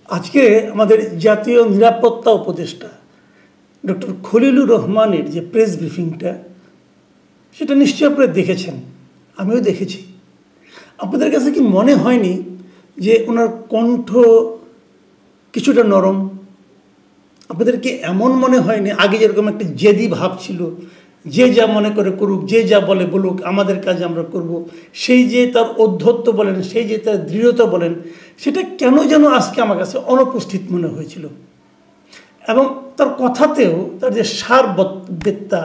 আজকে আমাদের জাতীয় নিরাপত্তা উপদেষ্টা ডক্টর খলিলুর রহমানের যে প্রেস ব্রিফিংটা, সেটা নিশ্চয়ই আপনারা দেখেছেন, আমিও দেখেছি। আপনাদের কাছে কি মনে হয়নি যে ওনার কণ্ঠ কিছুটা নরম? আপনাদেরকে এমন মনে হয়নি আগে যেরকম একটা জেদি ভাব ছিল, যে যা মনে করে করুক, যে যা বলে বলুক, আমাদের কাজ আমরা করব, সেই যে তার ঔদ্ধত্য বলেন, সেই যে তার দৃঢ়তা বলেন, সেটা কেন যেন আজকে আমার কাছে অনুপস্থিত মনে হয়েছিল। এবং তার কথাতেও তার যে সারবত্তা,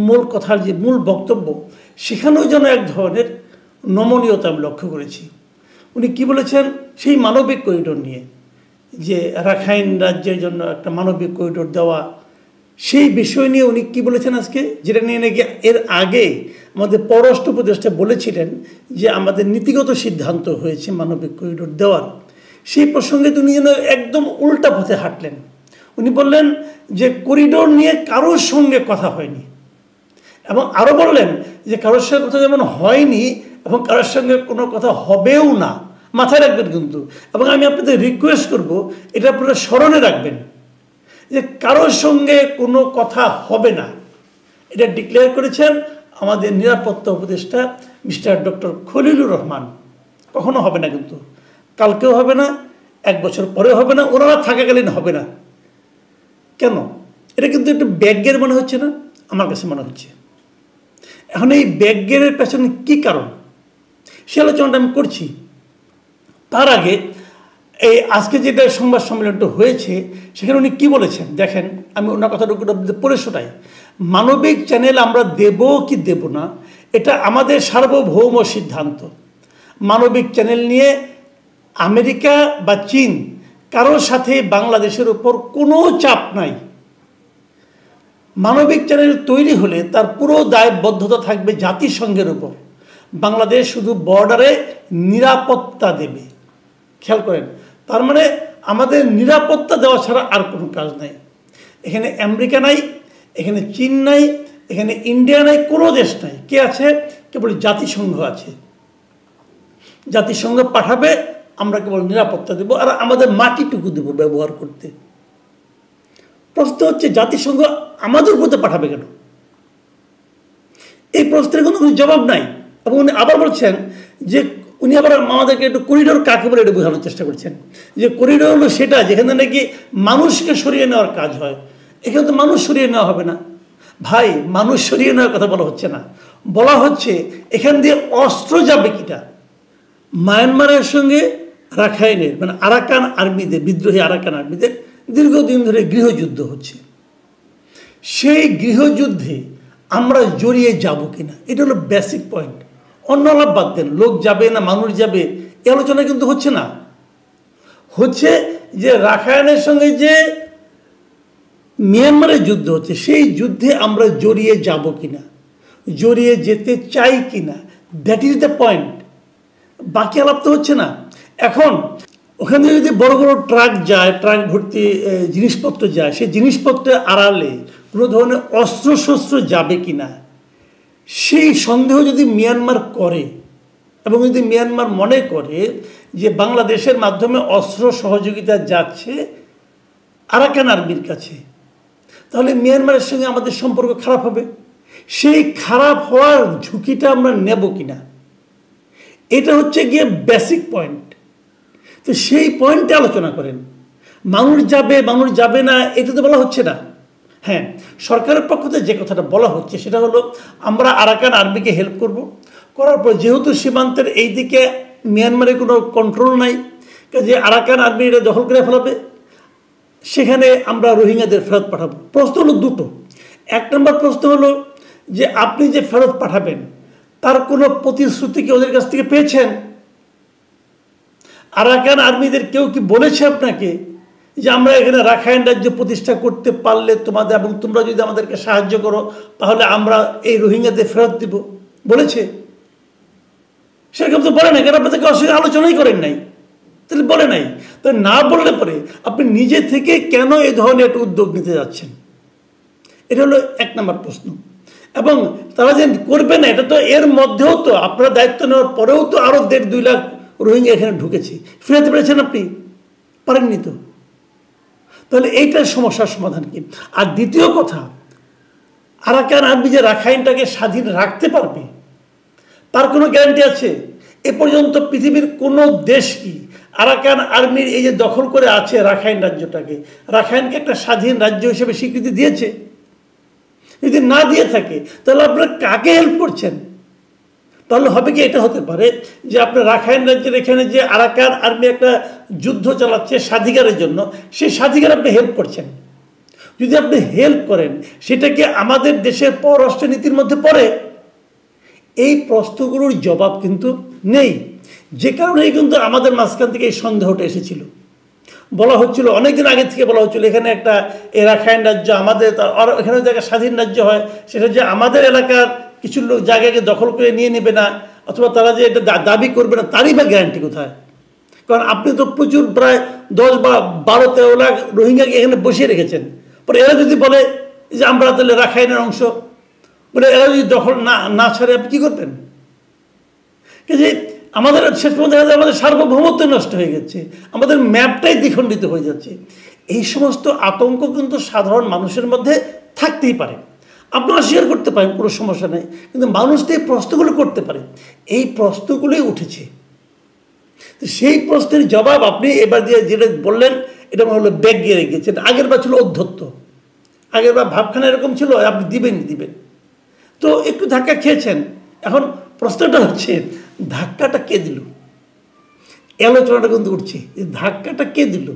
মূল কথার যে মূল বক্তব্য, সেখানেও যেন এক ধরনের নমনীয়তা আমি লক্ষ্য করেছি। উনি কি বলেছেন সেই মানবিক করিডোর নিয়ে, যে রাখাইন রাজ্যের জন্য একটা মানবিক করিডোর দেওয়া, সেই বিষয় নিয়ে উনি কি বলেছেন আজকে, যেটা নিয়ে নাকি এর আগে আমাদের পররাষ্ট্র উপদেষ্টা বলেছিলেন যে আমাদের নীতিগত সিদ্ধান্ত হয়েছে মানবিক করিডোর দেওয়ার। সেই প্রসঙ্গে উনি যেন একদম উল্টা পথে হাঁটলেন। উনি বললেন যে করিডোর নিয়ে কারোর সঙ্গে কথা হয়নি, এবং আরও বললেন যে কারোর সঙ্গে কথা যেমন হয়নি এবং কারোর সঙ্গে কোনো কথা হবেও না। মাথায় রাখবেন কিন্তু, এবং আমি আপনাদের রিকোয়েস্ট করব এটা আপনারা স্মরণে রাখবেন যে কারোর সঙ্গে কোনো কথা হবে না। এটা ডিক্লেয়ার করেছেন আমাদের নিরাপত্তা উপদেষ্টা মিস্টার ডক্টর খলিলুর রহমান। কখনো হবে না, কিন্তু কালকেও হবে না, 1 বছর পরে হবে না, ওনারা থাকাকালীন হবে না। কেন? এটা কিন্তু একটু ব্যাগ্যের মনে হচ্ছে না? আমার কাছে মনে হচ্ছে। এখন এই ব্যাগ্যের পেছনে কী কারণ, সে আলোচনাটা আমি করছি। তার আগে এই আজকে যেটা সংবাদ সম্মেলনটা হয়েছে, সেখানে উনি কী বলেছেন দেখেন, আমি ওনার কথাটুকু পড়ে শোনাই। মানবিক চ্যানেল আমরা দেব কি দেব না, এটা আমাদের সার্বভৌম সিদ্ধান্ত। মানবিক চ্যানেল নিয়ে আমেরিকা বা চীন কারোর সাথে বাংলাদেশের উপর কোনো চাপ নাই। মানবিক চ্যানেল তৈরি হলে তার পুরো দায়বদ্ধতা থাকবে জাতিসংঘের উপর। বাংলাদেশ শুধু বর্ডারে নিরাপত্তা দেবে। খেয়াল করেন, তার মানে আমাদের নিরাপত্তা দেওয়া ছাড়া আর কোনো কাজ নাই। এখানে আমেরিকা নাই, এখানে চীন নাই, এখানে ইন্ডিয়া নাই, কোনো দেশ নাই। কে আছে? কেবল জাতিসংঘ আছে। জাতিসংঘ পাঠাবে, আমরা কেবল নিরাপত্তা দেব, আর আমাদের মাটিটুকু দেব ব্যবহার করতে। প্রশ্ন হচ্ছে জাতিসংঘ আমাদের উপরে পাঠাবে কেন? এই প্রশ্নের কোনো জবাব নাই। এবং উনি আবার বলছেন যে উনি আবার আমাদেরকে একটু করিডোর কাকে বলে এটা বোঝানোর চেষ্টা করছেন, যে করিডোর হলো সেটা যেখানে নাকি মানুষকে সরিয়ে নেওয়ার কাজ হয়। এখানে তো মানুষ সরিয়ে নেওয়া হবে না ভাই, মানুষ সরিয়ে নেওয়ার কথা বলা হচ্ছে না। বলা হচ্ছে এখান দিয়ে অস্ত্র যাবে কিটা। মায়ানমারের সঙ্গে রাখাইনের মানে আরাকান আর্মিদের, বিদ্রোহী আরাকান আর্মিদের দীর্ঘদিন ধরে গৃহযুদ্ধ হচ্ছে। সেই গৃহযুদ্ধে আমরা জড়িয়ে যাব কিনা, এটা হলো বেসিক পয়েন্ট। অন্য আলাপ বাদ দেন, লোক যাবে না মানুষ যাবে, এই আলোচনা কিন্তু হচ্ছে না। হচ্ছে যে রাখাইনের সঙ্গে যে মিয়ানমারের যুদ্ধ হচ্ছে, সেই যুদ্ধে আমরা জড়িয়ে যাব কিনা, জড়িয়ে যেতে চাই কিনা, দ্যাট ইজ দ্য পয়েন্ট। বাকি আলাপ তো হচ্ছে না। এখন ওখানে যদি বড় বড় ট্রাক যায়, ট্রাক ভর্তি জিনিসপত্র যায়, সেই জিনিসপত্রের আড়ালে কোনো ধরনের অস্ত্রশস্ত্র যাবে কিনা, সেই সন্দেহ যদি মিয়ানমার করে, এবং যদি মিয়ানমার মনে করে যে বাংলাদেশের মাধ্যমে অস্ত্র সহযোগিতা যাচ্ছে আরাকান আর্মির কাছে, তাহলে মিয়ানমারের সঙ্গে আমাদের সম্পর্ক খারাপ হবে। সেই খারাপ হওয়ার ঝুঁকিটা আমরা নেব কিনা, এটা হচ্ছে গিয়ে বেসিক পয়েন্ট। তো সেই পয়েন্টে আলোচনা করেন। মানুষ যাবে মানুষ যাবে না এটা তো বলা হচ্ছে না। হ্যাঁ, সরকারের পক্ষ থেকে যে কথাটা বলা হচ্ছে সেটা হলো আমরা আরাকান আর্মিকে হেল্প করব, করার পর যেহেতু সীমান্তের এই দিকে মিয়ানমারের কোনো কন্ট্রোল নাই, যে আরাকান আর্মি এটা দখল করে ফেলাবে, সেখানে আমরা রোহিঙ্গাদের ফেরত পাঠাবো। প্রশ্ন হলো দুটো। 1 নম্বর প্রশ্ন হলো যে আপনি যে ফেরত পাঠাবেন তার কোনো প্রতিশ্রুতি কি ওদের কাছ থেকে পেয়েছেন? আরাকান আর্মিদের কেউ কি বলেছে আপনাকে যে আমরা এখানে রাখাইন রাজ্য প্রতিষ্ঠা করতে পারলে তোমাদের, এবং তোমরা যদি আমাদেরকে সাহায্য করো তাহলে আমরা এই রোহিঙ্গাদের ফেরত দিব? বলেছে? সেরকম তো বলে নাই, কারণ আপনাদেরকে অসুবিধা আলোচনাই করেন নাই। তাহলে বলে নাই, তাই না বললে পরে আপনি নিজে থেকে কেন এই ধরনের একটা উদ্যোগ নিতে যাচ্ছেন? এটা হলো 1 নম্বর প্রশ্ন। এবং তারা যে করবে না, এটা তো এর মধ্যেও তো আপনারা দায়িত্ব নেওয়ার পরেও তো আরও 1.5-2 লাখ রোহিঙ্গা এখানে ঢুকেছে। ফেরাতে পেরেছেন আপনি? পারেননি তো। তাহলে এইটার সমস্যার সমাধান কি? আর দ্বিতীয় কথা, আরাকান আর্মি যে রাখাইনটাকে স্বাধীন রাখতে পারবে তার কোনো গ্যারান্টি আছে? এ পর্যন্ত পৃথিবীর কোনো দেশ কি আরাকান আর্মির এই যে দখল করে আছে রাখাইন রাজ্যটাকে, রাখাইনকে একটা স্বাধীন রাজ্য হিসেবে স্বীকৃতি দিয়েছে? যদি না দিয়ে থাকে তাহলে আপনারা কাকে হেল্প করছেন? তাহলে হবে কি, এটা হতে পারে যে আপনার রাখাইন রাজ্যের এখানে যে আরাকান আর্মি একটা যুদ্ধ চালাচ্ছে স্বাধিকারের জন্য, সেই স্বাধিকার আপনি হেল্প করছেন। যদি আপনি হেল্প করেন সেটা কি আমাদের দেশের পররাষ্ট্র নীতির মধ্যে পড়ে? এই প্রশ্নগুলোর জবাব কিন্তু নেই। যে কারণেই কিন্তু আমাদের মাঝখান থেকে এই সন্দেহটা এসেছিল। বলা হচ্ছিল অনেকদিন আগে থেকে, বলা হচ্ছিল এখানে একটা রাখাইন রাজ্য আমাদের, এখানে জায়গায় স্বাধীন রাজ্য হয় সেটা যে আমাদের এলাকার কিছু লোক জায়গাকে দখল করে নিয়ে নেবে না, অথবা তারা যে এটা দাবি করবে না, তারই বা গ্যারান্টি কোথায়? কারণ আপনি তো প্রচুর প্রায় 10 বা 12-13 লাখ রোহিঙ্গাকে এখানে বসিয়ে রেখেছেন। পরে এরা যদি বলে যে আমরা তাহলে রাখাইনের অংশ, বলে এরা যদি দখল না ছাড়ে আপনি কী করবেন? যে আমাদের শেষ পর্যন্ত দেখা যায় আমাদের সার্বভৌমত্ব নষ্ট হয়ে গেছে, আমাদের ম্যাপটাই দ্বিখণ্ডিত হয়ে যাচ্ছে। এই সমস্ত আতঙ্ক কিন্তু সাধারণ মানুষের মধ্যে থাকতেই পারে। আপনারা শেয়ার করতে পারেন, কোনো সমস্যা নেই, কিন্তু মানুষ তো এই প্রশ্নগুলো করতে পারে। এই প্রশ্নগুলোই উঠেছে। তো সেই প্রশ্নের জবাব আপনি এবার দিয়ে যেটা বললেন, এটা হলো ব্যাগ গিয়ে গেছে। আগের বার ছিল অধ্যত্ত, আগের বার ভাবখানা এরকম ছিল আপনি দিবেন। তো একটু ধাক্কা খেয়েছেন। এখন প্রশ্নটা হচ্ছে ধাক্কাটা কে দিল? আলোচনাটা কিন্তু উঠছে, ধাক্কাটা কে দিল?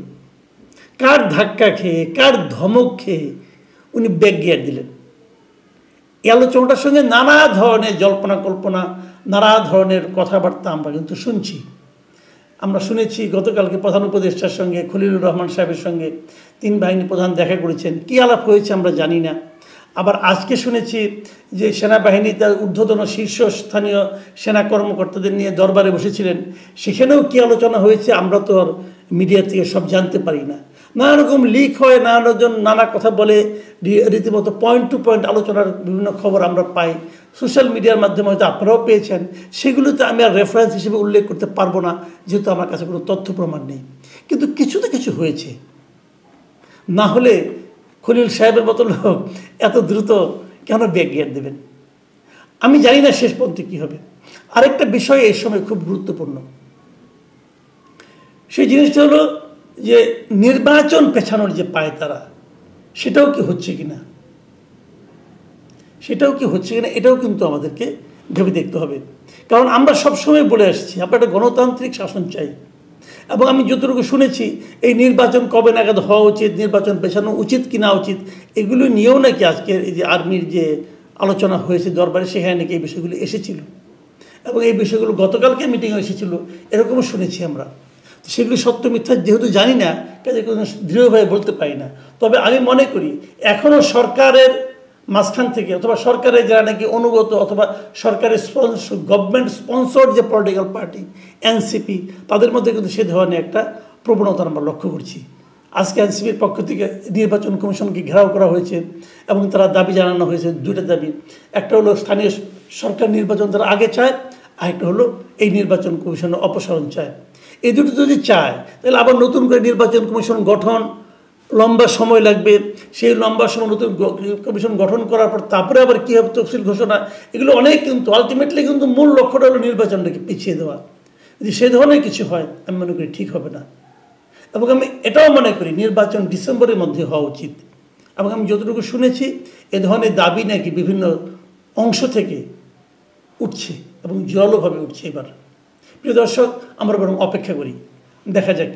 কার ধাক্কা খেয়ে, কার ধমক খেয়ে উনি ব্যাক গিয়ার দিলেন? এই আলোচনাটার সঙ্গে নানা ধরনের জল্পনা কল্পনা, নানা ধরনের কথাবার্তা আমরা কিন্তু শুনছি। আমরা শুনেছি গতকালকে প্রধান উপদেষ্টার সঙ্গে খলিলুর রহমান সাহেবের সঙ্গে 3 বাহিনী প্রধান দেখা করেছেন। কী আলাপ হয়েছে আমরা জানি না। আবার আজকে শুনেছি যে সেনাবাহিনী তার ঊর্ধ্বতন শীর্ষস্থানীয় সেনা কর্মকর্তাদের নিয়ে দরবারে বসেছিলেন। সেখানেও কী আলোচনা হয়েছে আমরা তো আর মিডিয়া থেকে সব জানতে পারি না। নানা রকম লিক হয়, নানা কথা বলে, রীতিমতো পয়েন্ট টু পয়েন্ট আলোচনার বিভিন্ন খবর আমরা পাই। সোশ্যাল মিডিয়ার মাধ্যমে হয়তো আপনারাও পেয়েছেন। সেগুলোতে আমি আর রেফারেন্স হিসেবে উল্লেখ করতে পারবো না, যেহেতু আমার কাছে কোনো তথ্য প্রমাণ নেই। কিন্তু কিছু তো কিছু হয়েছে, না হলে খলিল সাহেবের মতো লোক এত দ্রুত কেন ব্যাক গিয়ার দেবেন? আমি জানি না শেষ পর্যন্ত কী হবে। আরেকটা বিষয় এই সময় খুব গুরুত্বপূর্ণ, সেই জিনিসটা হলো যে নির্বাচন পেছানোর যে পায়তারা, সেটাও কি হচ্ছে কিনা, এটাও কিন্তু আমাদেরকে ভেবে দেখতে হবে। কারণ আমরা সবসময় বলে আসছি আমরা একটা গণতান্ত্রিক শাসন চাই, এবং আমি যতটুকু শুনেছি এই নির্বাচন কবে নাগাদ হওয়া উচিত, নির্বাচন পেছানো উচিত কি না উচিত, এগুলো নিয়েও নাকি আজকের এই যে আর্মির যে আলোচনা হয়েছে দরবারে, সেখানে নাকি এই বিষয়গুলো এসেছিল, এবং এই বিষয়গুলো গতকালকে মিটিংয়ে এসেছিল, এরকমও শুনেছি আমরা। তো সেগুলি সত্য মিথ্যা যেহেতু জানি না, কাজে কোনো দৃঢ়ভাবে বলতে পারি না। তবে আমি মনে করি এখনও সরকারের মাঝখান থেকে, অথবা সরকারের যারা নাকি অনুগত, অথবা সরকারের গভর্নমেন্ট স্পন্সর্ড যে পলিটিক্যাল পার্টি এনসিপি, তাদের মধ্যে কিন্তু সে ধরনের একটা প্রবণতা আমরা লক্ষ্য করছি। আজকে এনসিপির পক্ষ থেকে নির্বাচন কমিশনকে ঘেরাও করা হয়েছে, এবং তারা দাবি জানানো হয়েছে 2টা দাবি। একটা হলো স্থানীয় সরকার নির্বাচন তারা আগে চায়, আরেকটা হলো এই নির্বাচন কমিশনের অপসারণ চায়। এই দুটো যদি চায় তাহলে আবার নতুন করে নির্বাচন কমিশন গঠন, লম্বা সময় লাগবে। সেই লম্বা সময় নতুন কমিশন গঠন করার পর তারপরে আবার কী হবে তফসিল ঘোষণা, এগুলো অনেক, কিন্তু আলটিমেটলি কিন্তু মূল লক্ষ্যটা হলো নির্বাচনটাকে পিছিয়ে দেওয়া। যদি সে ধরনের কিছু হয় আমি মনে করি ঠিক হবে না। এবং আমি এটাও মনে করি নির্বাচন ডিসেম্বরের মধ্যে হওয়া উচিত। এবং আমি যতটুকু শুনেছি এ ধরনের দাবি নাকি বিভিন্ন অংশ থেকে উঠছে, এবং জোরালোভাবে উঠছে। এবার প্রিয় দর্শক, আমরা বরং অপেক্ষা করি, দেখা যাক।